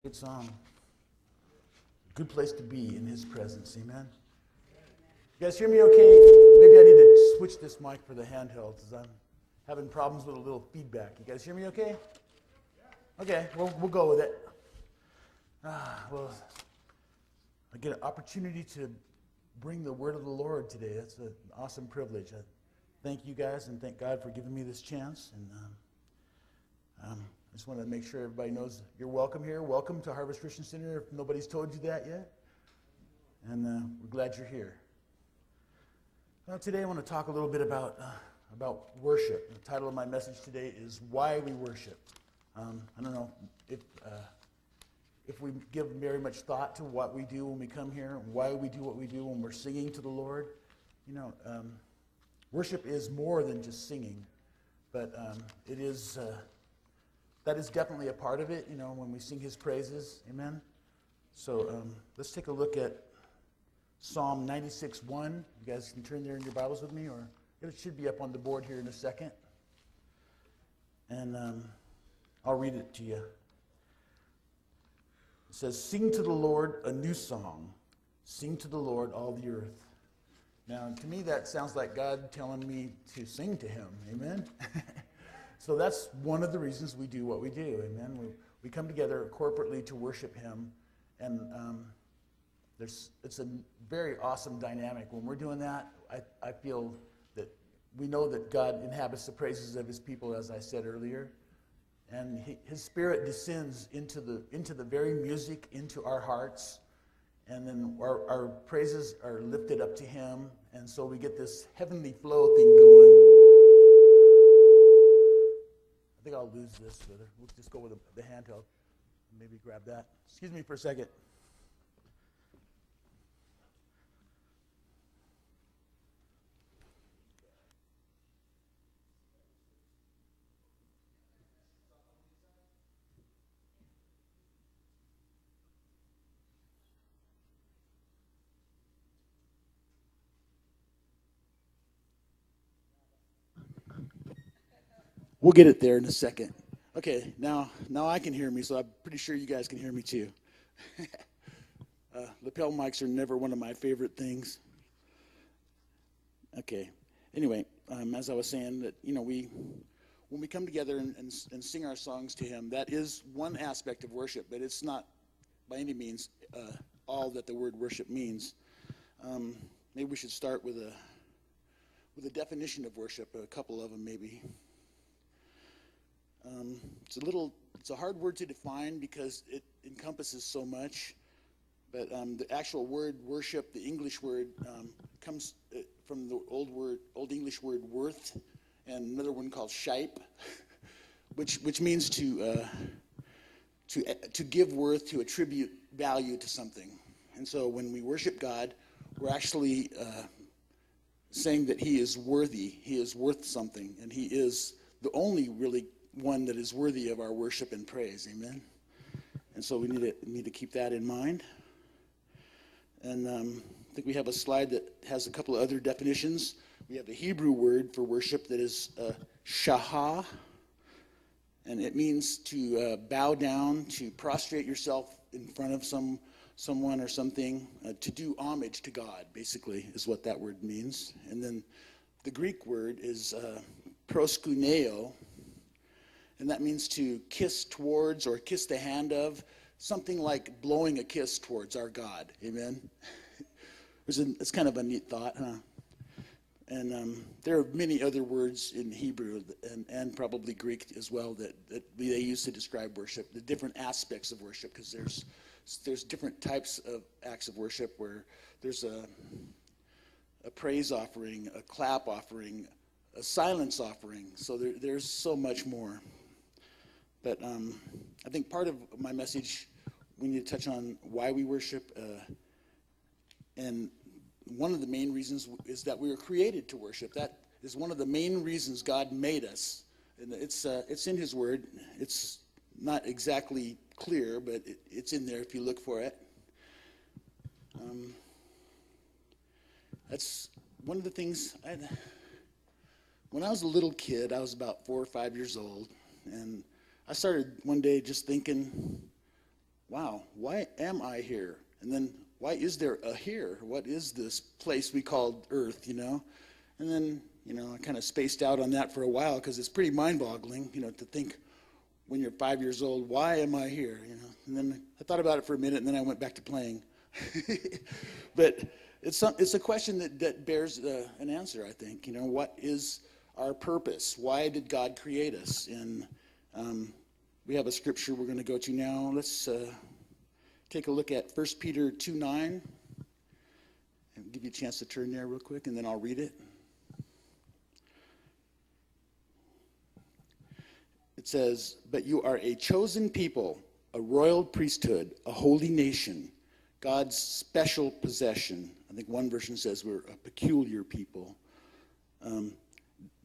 Good song. Good place to be in his presence. Amen. You guys hear me okay? Maybe I need to switch this mic for the handheld because I'm having problems with a little feedback. You guys hear me okay? Okay, we'll go with it. Well, I get an opportunity to bring the word of the Lord today. That's an awesome privilege. I thank you guys and thank God for giving me this chance. And I just want to make sure everybody knows you're welcome here. Welcome to Harvest Christian Center if nobody's told you that yet. And we're glad you're here. Well, today I want to talk a little bit about worship. The title of my message today is Why We Worship. I don't know if we give very much thought to what we do when we come here, and why we do what we do when we're singing to the Lord. You know, worship is more than just singing, but it is... that is definitely a part of it, you know, when we sing his praises. Amen? So let's take a look at Psalm 96:1. You guys can turn there in your Bibles with me, or it should be up on the board here in a second. And I'll read it to you. It says, "Sing to the Lord a new song. Sing to the Lord all the earth." Now, to me, that sounds like God telling me to sing to him. Amen? So that's one of the reasons we do what we do, amen? We come together corporately to worship him, and it's a very awesome dynamic. When we're doing that, I feel that we know that God inhabits the praises of his people, as I said earlier, and his spirit descends into the very music, into our hearts, and then our praises are lifted up to him, and so we get this heavenly flow thing going. I think I'll lose this. We'll just go with the handheld. Maybe grab that. Excuse me for a second. We'll get it there in a second. Okay, now I can hear me, so I'm pretty sure you guys can hear me too. Lapel mics are never one of my favorite things. Okay. Anyway, as I was saying, that when we come together and sing our songs to him, that is one aspect of worship, but it's not by any means all that the word worship means. Maybe we should start with a definition of worship, a couple of them maybe. It's a hard word to define because it encompasses so much, but the actual word worship, the English word, comes from the Old English word worth, and another one called shipe, which means to give worth, to attribute value to something. And so when we worship God, we're actually saying that he is worthy, he is worth something, and he is the only really one that is worthy of our worship and praise. Amen. And so we need to keep that in mind. And I think we have a slide that has a couple of other definitions. We have the Hebrew word for worship that is shahah, and it means to bow down, to prostrate yourself in front of someone or something, to do homage to God, basically, is what that word means. And then the Greek word is proskuneo, and that means to kiss towards or kiss the hand of, something like blowing a kiss towards our God. Amen? It's kind of a neat thought, huh? And there are many other words in Hebrew and probably Greek as well that they use to describe worship, the different aspects of worship, because there's different types of acts of worship where there's a praise offering, a clap offering, a silence offering. So there's so much more. But I think part of my message, we need to touch on why we worship. And one of the main reasons is that we were created to worship. That is one of the main reasons God made us. And it's in his word. It's not exactly clear, but it's in there if you look for it. That's one of the things. When I was a little kid, I was about 4 or 5 years old, and I started one day just thinking, wow, why am I here? And then, why is there a here? What is this place we call Earth, And then, I kind of spaced out on that for a while because it's pretty mind-boggling, to think when you're 5 years old, why am I here, And then I thought about it for a minute, and then I went back to playing. But it's a question that bears an answer, I think. What is our purpose? Why did God create us? And we have a scripture we're going to go to now. Let's take a look at 1 Peter 2:9. I'll give you a chance to turn there real quick, and then I'll read it. It says, "But you are a chosen people, a royal priesthood, a holy nation, God's special possession." I think one version says we're a peculiar people.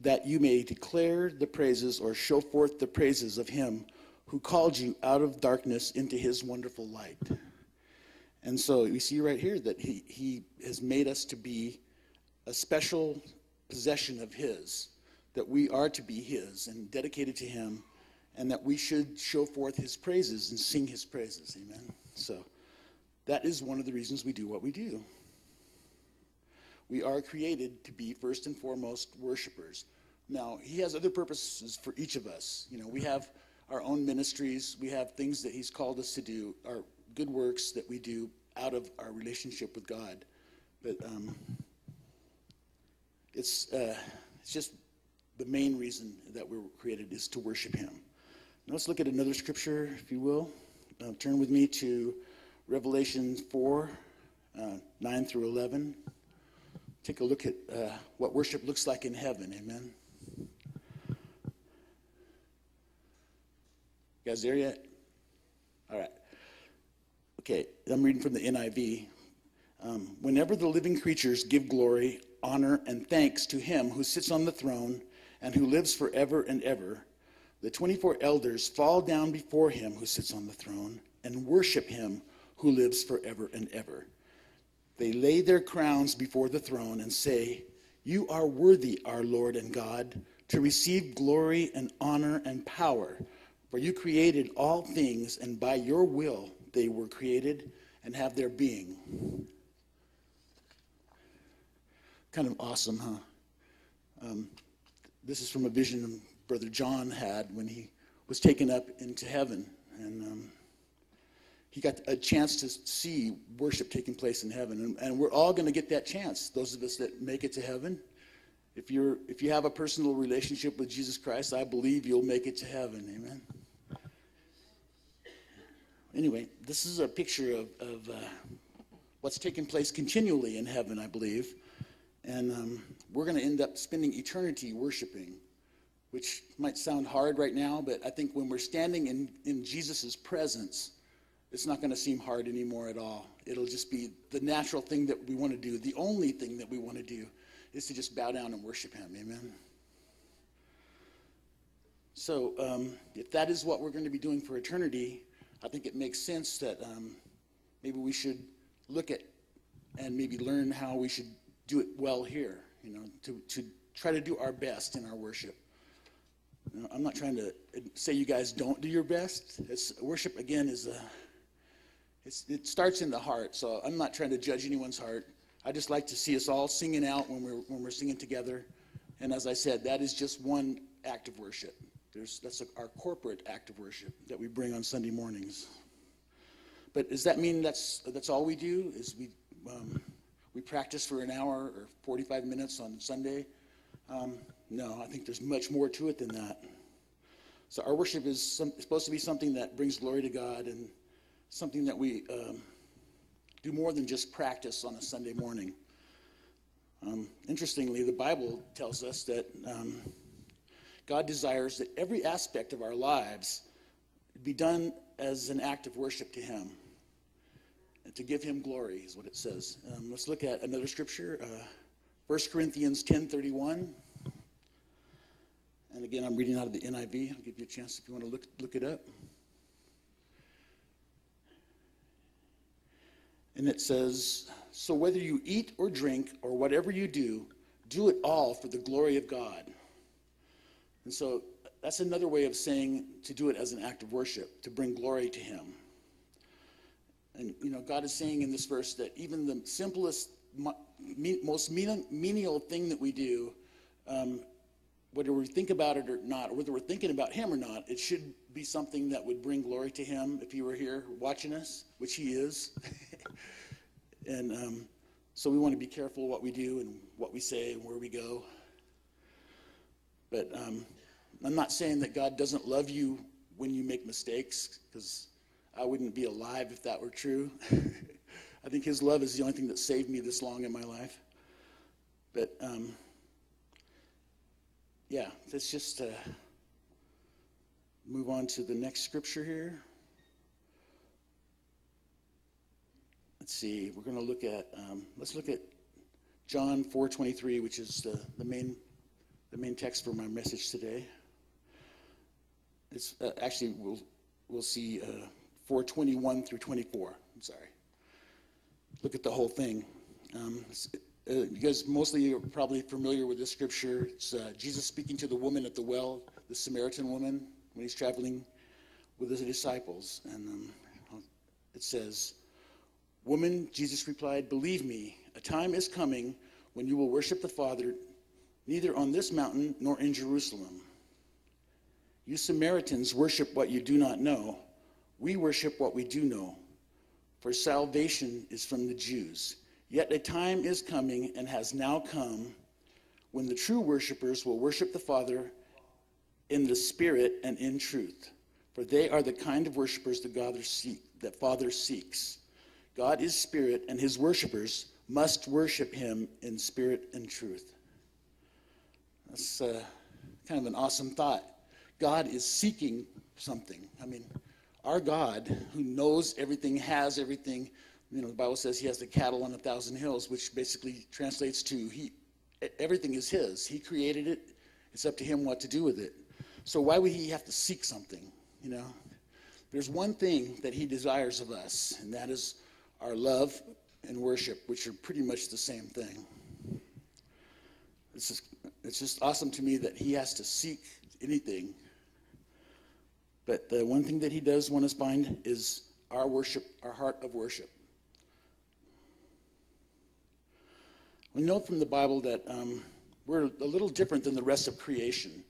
"That you may declare the praises or show forth the praises of him who called you out of darkness into his wonderful light." And so we see right here that he has made us to be a special possession of his, that we are to be his and dedicated to him, and that we should show forth his praises and sing his praises. Amen. So that is one of the reasons we do what we do. We are created to be first and foremost worshipers. Now, he has other purposes for each of us. We have our own ministries. We have things that he's called us to do, our good works that we do out of our relationship with God. But it's just the main reason that we were created is to worship him. Now let's look at another scripture, if you will. Turn with me to Revelation 4, 9 through 11. Take a look at what worship looks like in heaven. Amen. You guys there yet? All right. Okay, I'm reading from the NIV. "Whenever the living creatures give glory, honor, and thanks to him who sits on the throne and who lives forever and ever, the 24 elders fall down before him who sits on the throne and worship him who lives forever and ever. They lay their crowns before the throne and say, 'You are worthy, our Lord and God, to receive glory and honor and power, for you created all things, and by your will they were created and have their being.'" Kind of awesome, huh? This is from a vision Brother John had when he was taken up into heaven, and he got a chance to see worship taking place in heaven, and we're all going to get that chance. Those of us that make it to heaven, if you have a personal relationship with Jesus Christ, I believe you'll make it to heaven. Amen. Anyway, this is a picture of what's taking place continually in heaven, I believe, and we're going to end up spending eternity worshiping, which might sound hard right now, but I think when we're standing in Jesus' presence, it's not going to seem hard anymore at all. It'll just be the natural thing that we want to do. The only thing that we want to do is to just bow down and worship him. Amen. So if that is what we're going to be doing for eternity, I think it makes sense that maybe we should look at and maybe learn how we should do it well here, to try to do our best in our worship. I'm not trying to say you guys don't do your best. Worship, again, it starts in the heart, so I'm not trying to judge anyone's heart. I just like to see us all singing out when we're singing together. And as I said, that is just one act of worship. That's our corporate act of worship that we bring on Sunday mornings. But does that mean that's all we do? Is we practice for an hour or 45 minutes on Sunday? No, I think there's much more to it than that. So our worship is supposed to be something that brings glory to God and something that we do more than just practice on a Sunday morning. Interestingly, the Bible tells us that God desires that every aspect of our lives be done as an act of worship to him. And to give him glory is what it says. Let's look at another scripture, 1 Corinthians 10:31. And again, I'm reading out of the NIV. I'll give you a chance if you want to look it up. And it says, "So whether you eat or drink or whatever you do, do it all for the glory of God." And so that's another way of saying to do it as an act of worship, to bring glory to him. And, God is saying in this verse that even the simplest, most menial thing that we do, whether we think about it or not, or whether we're thinking about him or not, it should be something that would bring glory to him if he were here watching us, which he is. And so we want to be careful what we do and what we say and where we go. But I'm not saying that God doesn't love you when you make mistakes, because I wouldn't be alive if that were true. I think his love is the only thing that saved me this long in my life. But yeah, let's just move on to the next scripture here. Let's see, we're going to look at, let's look at John 4:23, which is the main text for my message today. It's actually, we'll see 4:21 through 24. I'm sorry. Look at the whole thing. You guys mostly are probably familiar with this scripture. It's Jesus speaking to the woman at the well, the Samaritan woman, when he's traveling with his disciples. And it says, "Woman," Jesus replied, "believe me, a time is coming when you will worship the Father neither on this mountain nor in Jerusalem. You Samaritans worship what you do not know. We worship what we do know, for salvation is from the Jews. Yet a time is coming and has now come when the true worshipers will worship the Father in the Spirit and in truth, for they are the kind of worshipers that Father seeks. God is Spirit, and his worshipers must worship him in spirit and truth." That's kind of an awesome thought. God is seeking something. I mean, our God, who knows everything, has everything, the Bible says he has the cattle on 1,000 hills, which basically translates to everything is his. He created it. It's up to him what to do with it. So why would he have to seek something, There's one thing that he desires of us, and that is our love and worship, which are pretty much the same thing. It's just awesome to me that he has to seek anything. But the one thing that he does want us to find is our worship, our heart of worship. We know from the Bible that we're a little different than the rest of creation.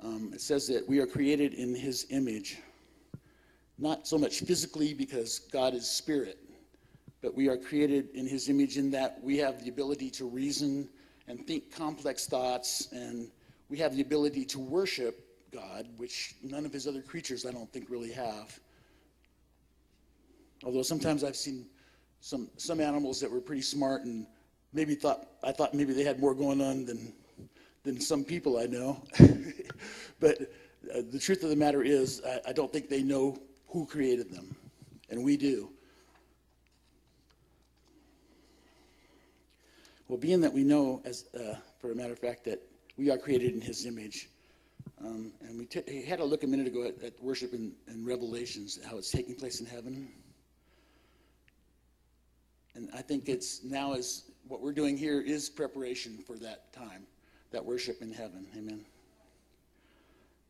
It says that we are created in his image. Not so much physically, because God is spirit, but we are created in his image in that we have the ability to reason and think complex thoughts, and we have the ability to worship God, which none of his other creatures, I don't think, really have. Although sometimes I've seen some animals that were pretty smart and I thought maybe they had more going on than some people I know. But the truth of the matter is, I don't think they know who created them, and we do. Well, being that we know, as for a matter of fact, that we are created in his image, and we had a look a minute ago at worship in Revelations, how it's taking place in heaven. And I think what we're doing here is preparation for that time, that worship in heaven. Amen.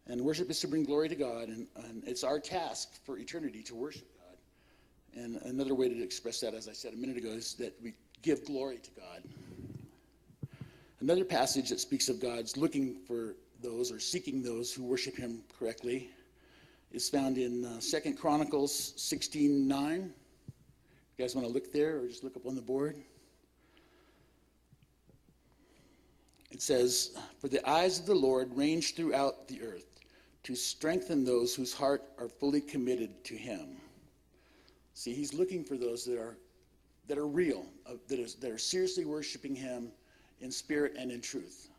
And worship is to bring glory to God, and it's our task for eternity to worship God. And another way to express that, as I said a minute ago, is that we give glory to God. Another passage that speaks of God's looking for those or seeking those who worship him correctly is found in 2 Chronicles 16:9. You guys want to look there or just look up on the board? It says, "For the eyes of the Lord range throughout the earth to strengthen those whose heart are fully committed to him." See, he's looking for those that are real, that are seriously worshiping him in spirit and in truth.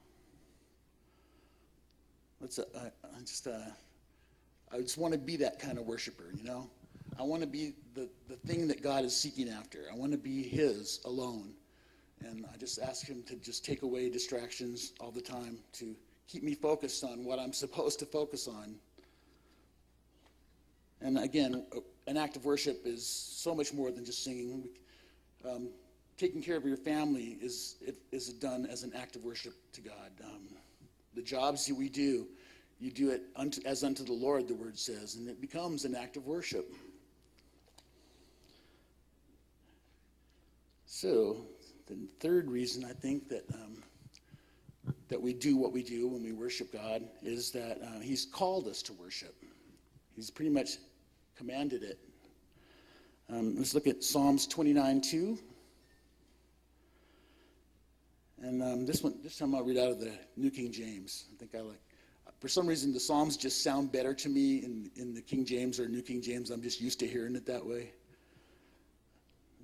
I just want to be that kind of worshiper, I want to be the thing that God is seeking after. I want to be his alone. And I just ask him to just take away distractions all the time, to keep me focused on what I'm supposed to focus on. And again, an act of worship is so much more than just singing. Taking care of your family is done as an act of worship to God. The jobs that we do, you do it as unto the Lord, the word says, and it becomes an act of worship. So the third reason I think that that we do what we do when we worship God is that he's called us to worship. He's pretty much commanded it. Let's look at Psalms 29:2. And this time I'll read out of the New King James. For some reason, the Psalms just sound better to me in the King James or New King James. I'm just used to hearing it that way.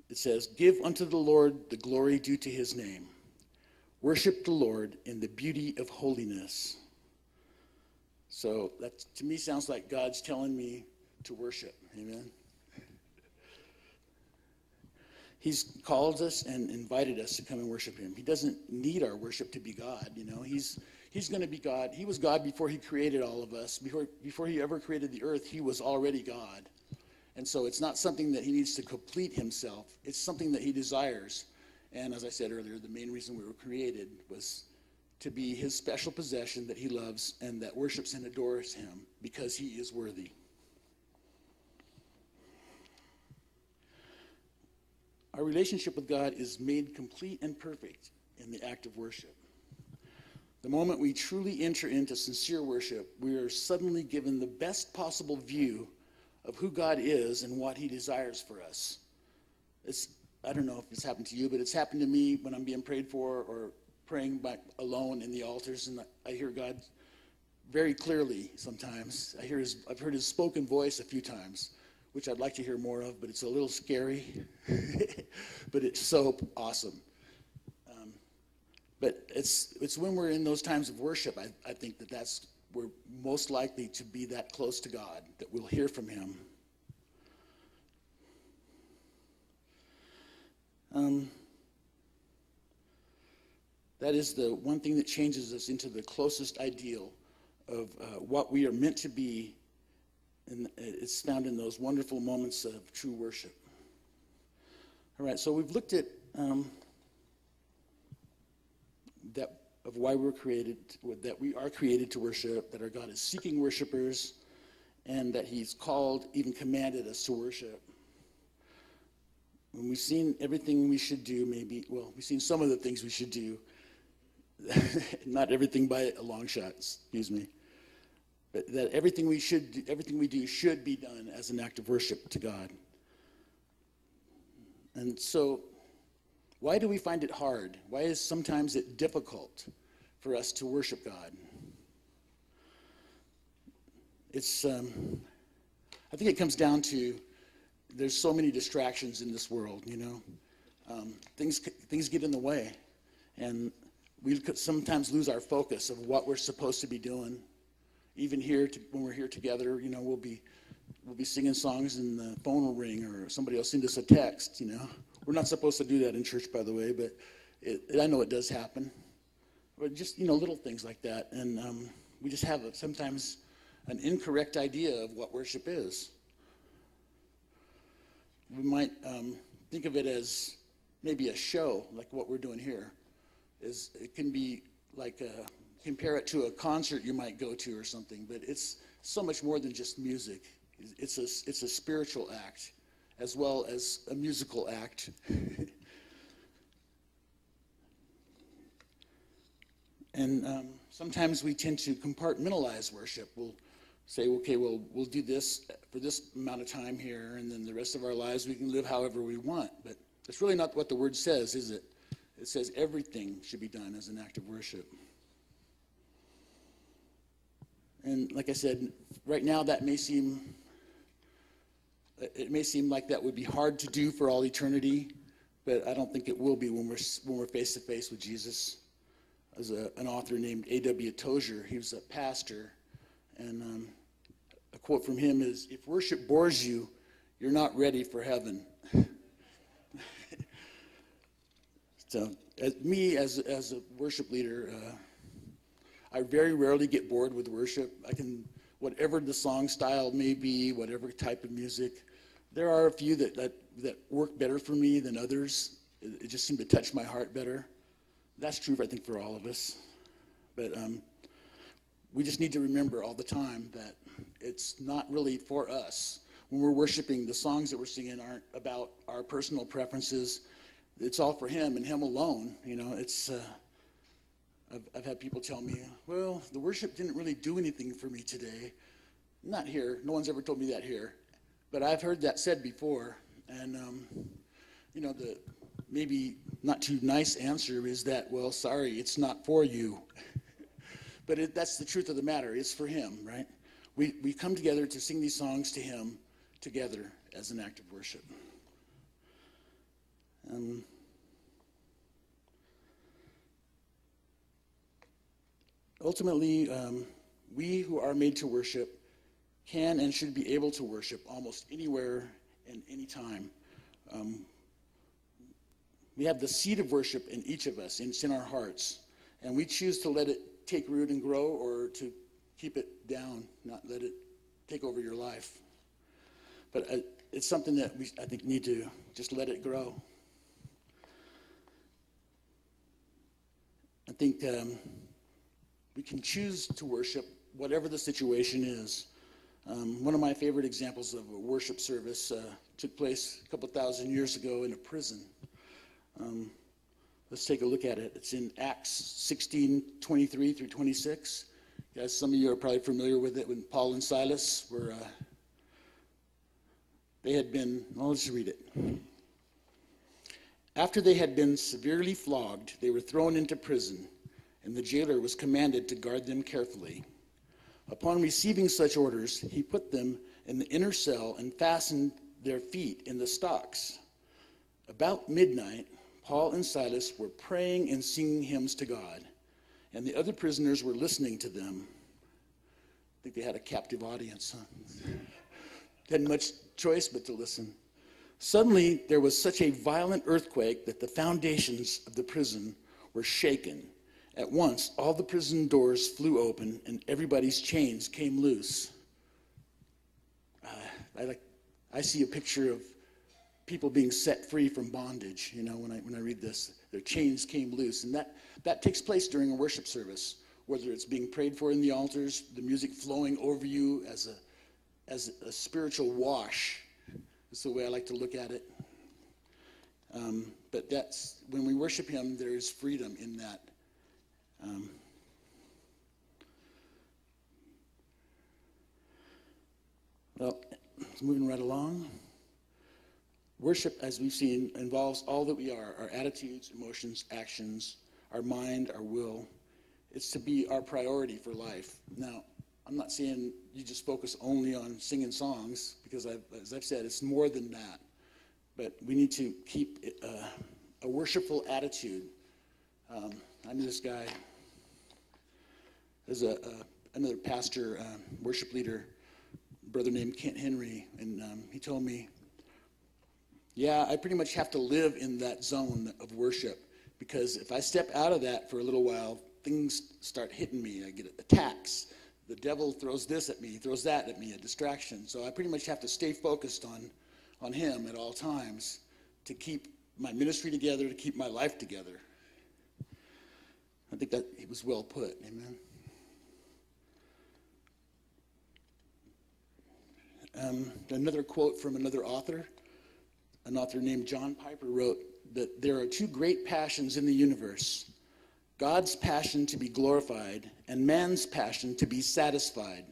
It says, "Give unto the Lord the glory due to his name. Worship the Lord in the beauty of holiness." So that to me sounds like God's telling me to worship. Amen. He's called us and invited us to come and worship him. He doesn't need our worship to be God. He's going to be God. He was God before he created all of us. Before he ever created the earth, he was already God. And so it's not something that he needs to complete himself. It's something that he desires. And as I said earlier, the main reason we were created was to be his special possession that he loves and that worships and adores him because he is worthy. Our relationship with God is made complete and perfect in the act of worship. The moment we truly enter into sincere worship, we are suddenly given the best possible view of who God is and what he desires for us. I don't know if it's happened to you, but it's happened to me when I'm being prayed for or praying alone in the altars, and I hear God very clearly sometimes. I've heard his spoken voice a few times, which I'd like to hear more of, but it's a little scary. But it's so awesome. But it's when we're in those times of worship, I think that's we're most likely to be that close to God, that we'll hear from him. That is the one thing that changes us into the closest ideal of what we are meant to be, and it's found in those wonderful moments of true worship. All right, so we've looked at of why we're created, that we are created to worship, that our God is seeking worshipers, and that he's called, even commanded us to worship. When we've seen everything we should do, we've seen some of the things we should do, not everything by a long shot, excuse me, but that everything we do should be done as an act of worship to God. And so, why do we find it hard? Why is sometimes it difficult for us to worship God? I think it comes down to there's so many distractions in this world, Things get in the way, and we could sometimes lose our focus of what we're supposed to be doing. Even here, when we're here together, we'll be singing songs and the phone will ring or somebody will send us a text, We're not supposed to do that in church, by the way, but I know it does happen. But just, little things like that. And we just have sometimes an incorrect idea of what worship is. We might think of it as maybe a show, like what we're doing here. It can be like compare it to a concert you might go to or something, but it's so much more than just music. It's a spiritual act as well as a musical act. And sometimes we tend to compartmentalize worship. We'll say, okay, well, we'll do this for this amount of time here, and then the rest of our lives we can live however we want. But that's really not what the word says, is it? It says everything should be done as an act of worship. And like I said, right now it may seem like that would be hard to do for all eternity, but I don't think it will be when we're face to face with Jesus. There's an author named A.W. Tozer. He was a pastor, and a quote from him is, "If worship bores you, you're not ready for heaven." So, as a worship leader, I very rarely get bored with worship. Whatever the song style may be, whatever type of music, there are a few that work better for me than others. It just seemed to touch my heart better. That's true, I think, for all of us. But we just need to remember all the time that it's not really for us. When we're worshiping, the songs that we're singing aren't about our personal preferences. it's all for him and him alone. It's I've had people tell me, well, the worship didn't really do anything for me today. Not here. No one's ever told me that here. But I've heard that said before. And, the maybe not too nice answer is that, well, sorry, it's not for you. But that's the truth of the matter. It's for him, right? We come together to sing these songs to him together as an act of worship. Ultimately, we who are made to worship can and should be able to worship almost anywhere and any time. We have the seed of worship in each of us. It's in our hearts. And we choose to let it take root and grow, or to keep it down, not let it take over your life. But it's something that I think, need to just let it grow. I think we can choose to worship whatever the situation is. One of my favorite examples of a worship service took place a couple thousand years ago in a prison. Let's take a look at it. It's in Acts 16:23 through 26. Guys, some of you are probably familiar with it, when Paul and Silas were, let's read it. After they had been severely flogged, they were thrown into prison, and the jailer was commanded to guard them carefully. Upon receiving such orders, he put them in the inner cell and fastened their feet in the stocks. About midnight, Paul and Silas were praying and singing hymns to God, and the other prisoners were listening to them. I think they had a captive audience, huh? Hadn't much choice but to listen. Suddenly, there was such a violent earthquake that the foundations of the prison were shaken. At once, all the prison doors flew open, and everybody's chains came loose. I see a picture of people being set free from bondage. When I read this, their chains came loose, and that takes place during a worship service. Whether it's being prayed for in the altars, the music flowing over you as a spiritual wash. That's the way I like to look at it. But that's when we worship him, there is freedom in that. Moving right along. Worship, as we've seen, involves all that we are: our attitudes, emotions, actions, our mind, our will. It's to be our priority for life. Now, I'm not saying you just focus only on singing songs, because as I've said, it's more than that. But we need to keep a worshipful attitude. I knew this guy. There's another pastor, worship leader, brother named Kent Henry, and he told me, yeah, I pretty much have to live in that zone of worship, because if I step out of that for a little while, things start hitting me. I get attacks. The devil throws this at me, throws that at me, a distraction. So I pretty much have to stay focused on him at all times to keep my ministry together, to keep my life together. I think that it was well put. Amen. Another quote from another author, an author named John Piper, wrote that there are two great passions in the universe: God's passion to be glorified and man's passion to be satisfied.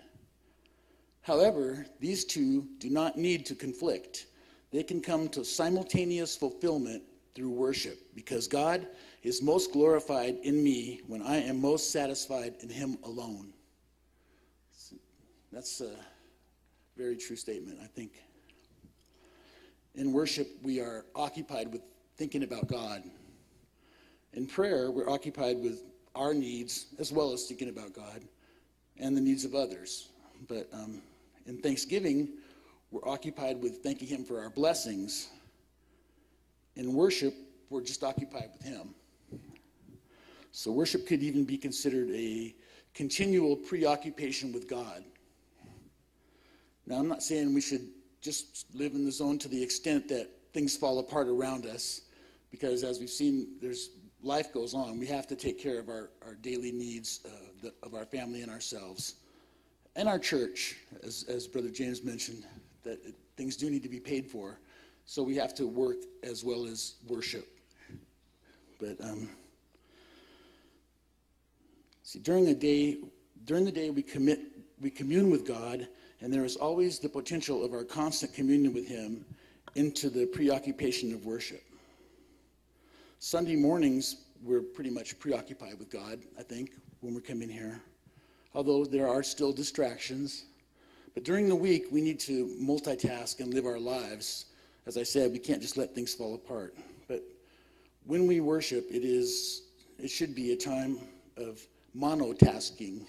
However, these two do not need to conflict. They can come to simultaneous fulfillment through worship, because God is most glorified in me when I am most satisfied in him alone. That's a very true statement, I think. In worship, we are occupied with thinking about God. In prayer, we're occupied with our needs as well as thinking about God and the needs of others. But in thanksgiving, we're occupied with thanking him for our blessings. In worship, we're just occupied with him. So worship could even be considered a continual preoccupation with God. Now, I'm not saying we should just live in the zone to the extent that things fall apart around us, because as we've seen, life goes on. We have to take care of our daily needs of our family and ourselves. And our church, as Brother James mentioned, that things do need to be paid for. So we have to work as well as worship. But see, during the day we commune with God, and there is always the potential of our constant communion with Him into the preoccupation of worship. Sunday mornings, we're pretty much preoccupied with God, I think, when we're coming here, although there are still distractions. But during the week, we need to multitask and live our lives. As I said, we can't just let things fall apart. But when we worship, it should be a time of monotasking.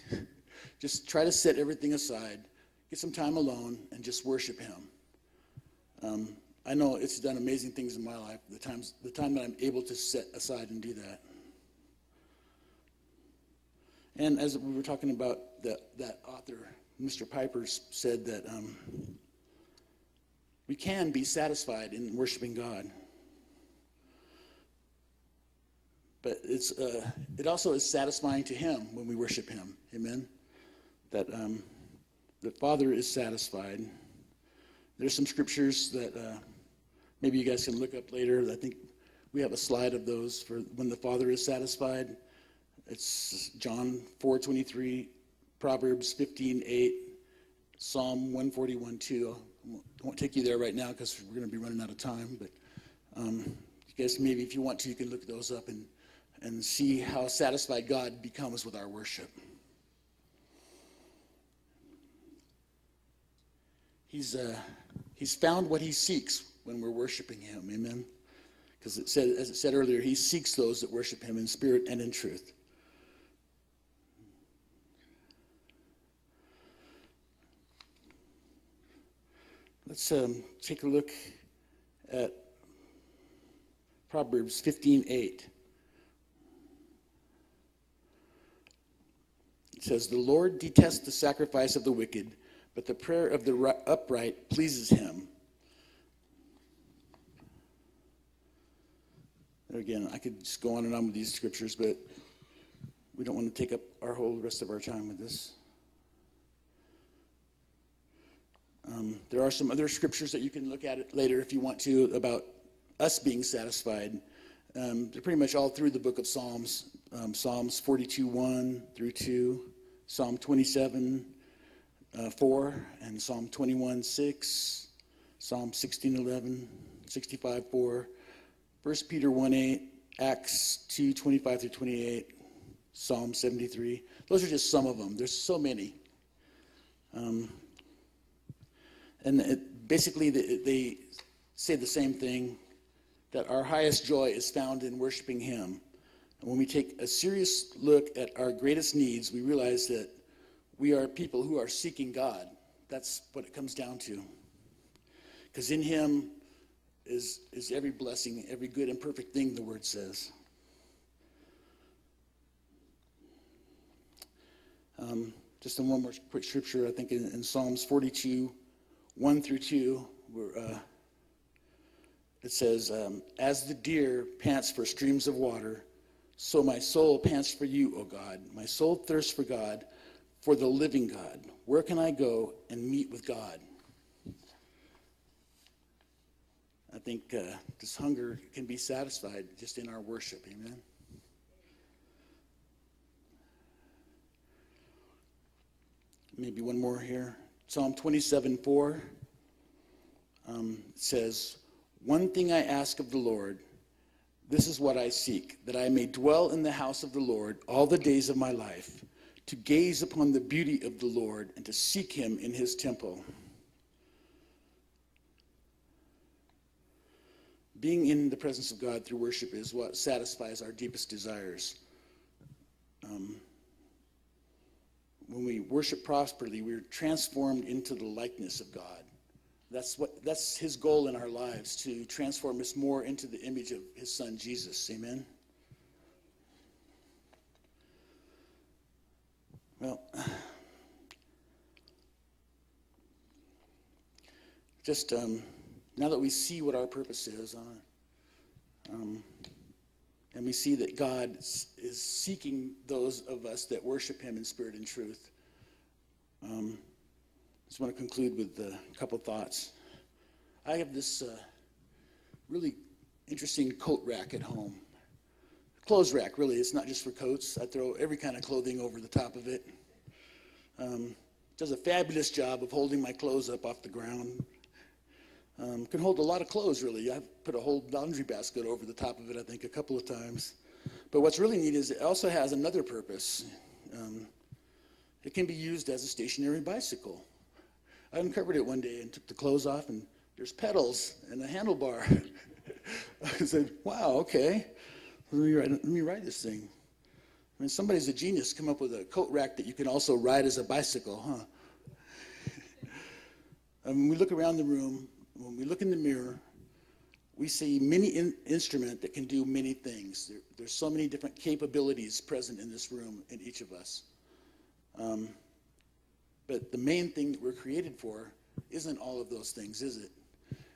Just try to set everything aside, get some time alone, and just worship Him. I know it's done amazing things in my life, the time that I'm able to set aside and do that. And as we were talking about, that author, Mr. Piper, said that we can be satisfied in worshiping God. But it also is satisfying to Him when we worship Him. Amen? That the Father is satisfied. There's some scriptures that maybe you guys can look up later. I think we have a slide of those for when the Father is satisfied. It's John 4:23, Proverbs 15:8, Psalm 141:2. I won't take you there right now because we're going to be running out of time. But you guys, maybe if you want to, you can look those up and see how satisfied God becomes with our worship. He's found what He seeks when we're worshiping Him, amen? Because as it said earlier, He seeks those that worship Him in spirit and in truth. Let's take a look at Proverbs 15:8. It says, "The Lord detests the sacrifice of the wicked, but the prayer of the upright pleases Him." There again, I could just go on and on with these scriptures, but we don't want to take up our whole rest of our time with this. There are some other scriptures that you can look at it later if you want to about us being satisfied. They're pretty much all through the book of Psalms. Psalms 42:1 through 2, Psalm 27:4, and Psalm 21:6, Psalm 16:11, 65:4, 1 Peter 1:8, Acts 2:25 through 28, Psalm 73. Those are just some of them. There's so many. Basically, they say the same thing, that our highest joy is found in worshiping Him. And when we take a serious look at our greatest needs, we realize that we are people who are seeking God. That's what it comes down to. Because in Him is every blessing, every good and perfect thing, the Word says. Just in one more quick scripture, I think in Psalms 42:1 through 2, where it says, "As the deer pants for streams of water, so my soul pants for you, O God. My soul thirsts for God, for the living God. Where can I go and meet with God?" I think this hunger can be satisfied just in our worship. Amen. Maybe one more here. Psalm 27:4 says, "One thing I ask of the Lord, this is what I seek, that I may dwell in the house of the Lord all the days of my life, to gaze upon the beauty of the Lord and to seek Him in His temple." Being in the presence of God through worship is what satisfies our deepest desires. When we worship properly, we're transformed into the likeness of God. That's His goal in our lives, to transform us more into the image of His Son, Jesus. Amen? Well, just now that we see what our purpose is, and we see that God is seeking those of us that worship Him in spirit and truth, I just want to conclude with a couple thoughts. I have this really interesting coat rack at home. clothes rack, really. It's not just for coats. I throw every kind of clothing over the top of it. Does a fabulous job of holding my clothes up off the ground. Can hold a lot of clothes, really. I've put a whole laundry basket over the top of it, I think, a couple of times. But what's really neat is it also has another purpose. It can be used as a stationary bicycle. I uncovered it one day and took the clothes off, and there's pedals and a handlebar. I said, wow, okay. Let me ride this thing. I mean, somebody's a genius, come up with a coat rack that you can also ride as a bicycle, huh? When we look around the room, when we look in the mirror, we see many instrument that can do many things. There's so many different capabilities present in this room in each of us. But the main thing that we're created for isn't all of those things, is it?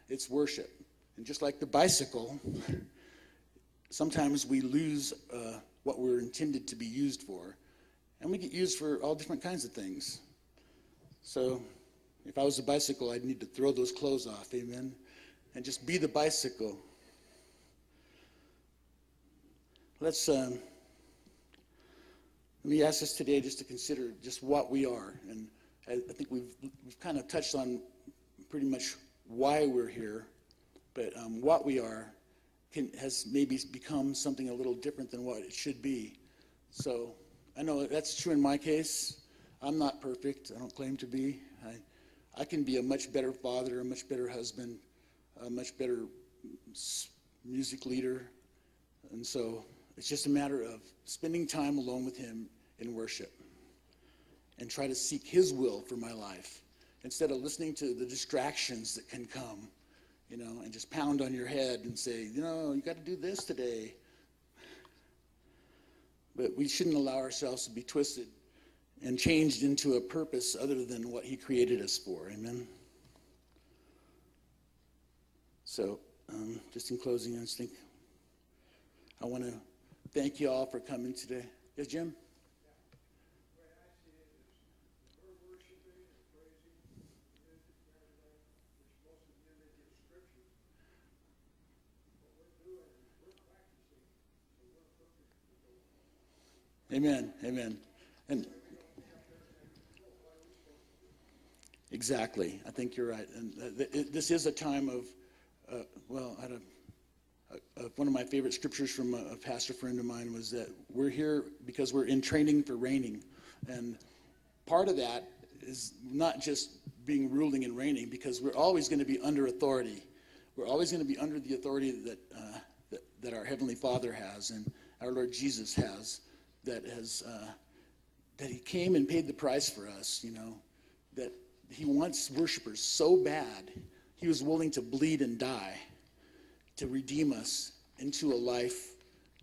It's worship. And just like the bicycle, sometimes we lose what we're intended to be used for, and we get used for all different kinds of things. So if I was a bicycle, I'd need to throw those clothes off, amen, and just be the bicycle. Let me ask us today just to consider just what we are, and I think we've kind of touched on pretty much why we're here, but what we are has maybe become something a little different than what it should be. So I know that's true in my case. I'm not perfect. I don't claim to be. I can be a much better father, a much better husband, a much better music leader. And so it's just a matter of spending time alone with him in worship and try to seek his will for my life instead of listening to the distractions that can come, and just pound on your head and say, you got to do this today. But we shouldn't allow ourselves to be twisted and changed into a purpose other than what he created us for. Amen. So just in closing, I want to thank you all for coming today. Yes, Jim? Amen. And exactly. I think you're right. And this is a time of, one of my favorite scriptures from a pastor friend of mine was that we're here because we're in training for reigning. And part of that is not just being ruling and reigning, because we're always going to be under authority. We're always going to be under the authority that our Heavenly Father has and our Lord Jesus has. That he came and paid the price for us, that he wants worshipers so bad, he was willing to bleed and die to redeem us into a life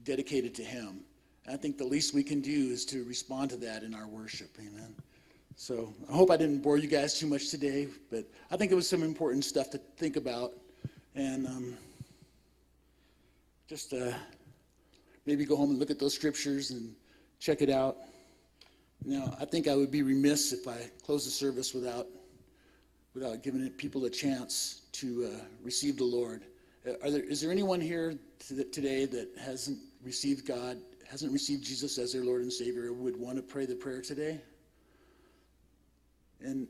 dedicated to him. And I think the least we can do is to respond to that in our worship, amen. So I hope I didn't bore you guys too much today, but I think it was some important stuff to think about, and just maybe go home and look at those scriptures and check it out. Now, I think I would be remiss if I closed the service without giving people a chance to receive the Lord. Is there anyone here today that hasn't received God, hasn't received Jesus as their Lord and Savior, would want to pray the prayer today? And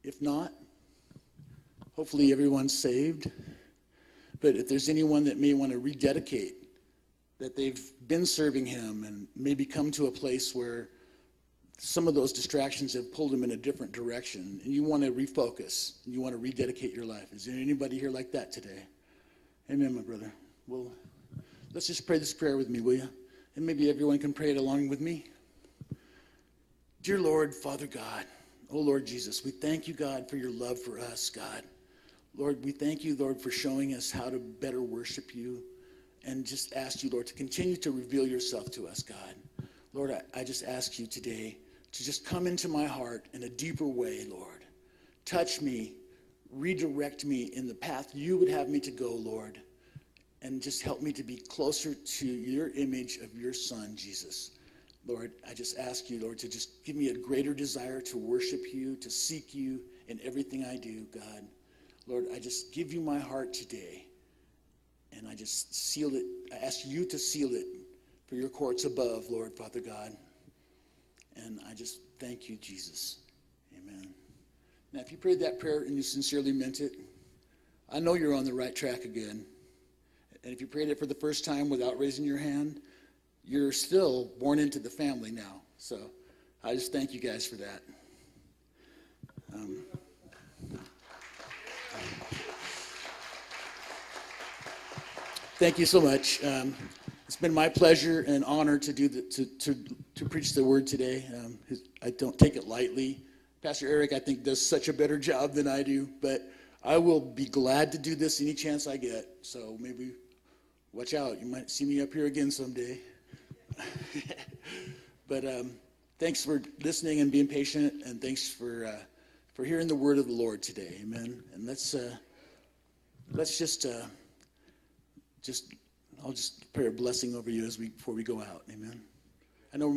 if not, hopefully everyone's saved. But if there's anyone that may want to rededicate, that they've been serving him and maybe come to a place where some of those distractions have pulled them in a different direction, and you want to refocus, and you want to rededicate your life. Is there anybody here like that today? Amen, my brother. Well, let's just pray this prayer with me, will you? And maybe everyone can pray it along with me. Dear Lord, Father God, oh Lord Jesus, we thank you, God, for your love for us, God. Lord, we thank you, Lord, for showing us how to better worship you, and just ask you, Lord, to continue to reveal yourself to us, God. Lord, I just ask you today to just come into my heart in a deeper way, Lord. Touch me, redirect me in the path you would have me to go, Lord, and just help me to be closer to your image of your Son, Jesus. Lord, I just ask you, Lord, to just give me a greater desire to worship you, to seek you in everything I do, God. Lord, I just give you my heart today. And I just seal it. I ask you to seal it for your courts above, Lord, Father God. And I just thank you, Jesus. Amen. Now, if you prayed that prayer and you sincerely meant it, I know you're on the right track again. And if you prayed it for the first time without raising your hand, you're still born into the family now. So I just thank you guys for that. Thank you so much. It's been my pleasure and honor to do to preach the word today. I don't take it lightly. Pastor Eric, I think, does such a better job than I do, but I will be glad to do this any chance I get. So maybe watch out. You might see me up here again someday. But thanks for listening and being patient, and thanks for hearing the word of the Lord today. Amen. And let's just I'll just pray a blessing over you before we go out. Amen. I know we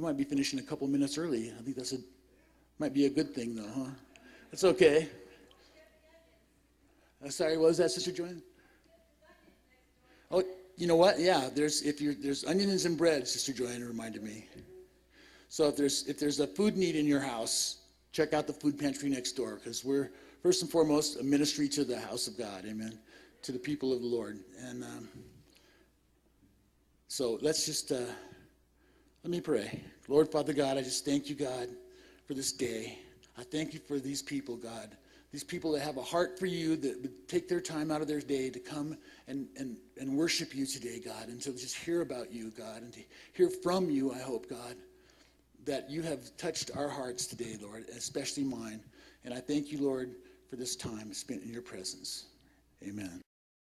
might be finishing a couple minutes early. I think might be a good thing, though, huh? That's okay. Sorry, what was that, Sister Joanne? Oh, you know what? Yeah, there's onions and bread, Sister Joanne reminded me. So if there's a food need in your house, check out the food pantry next door, because we're first and foremost a ministry to the house of God. Amen. To the people of the Lord. And so let's just let me pray. Lord, Father God, I just thank you, God, for this day. I thank you for these people, God. These people that have a heart for you, that would take their time out of their day to come and worship you today, God, and to just hear about you, God, and to hear from you, I hope, God, that you have touched our hearts today, Lord, especially mine. And I thank you, Lord, for this time spent in your presence. Amen.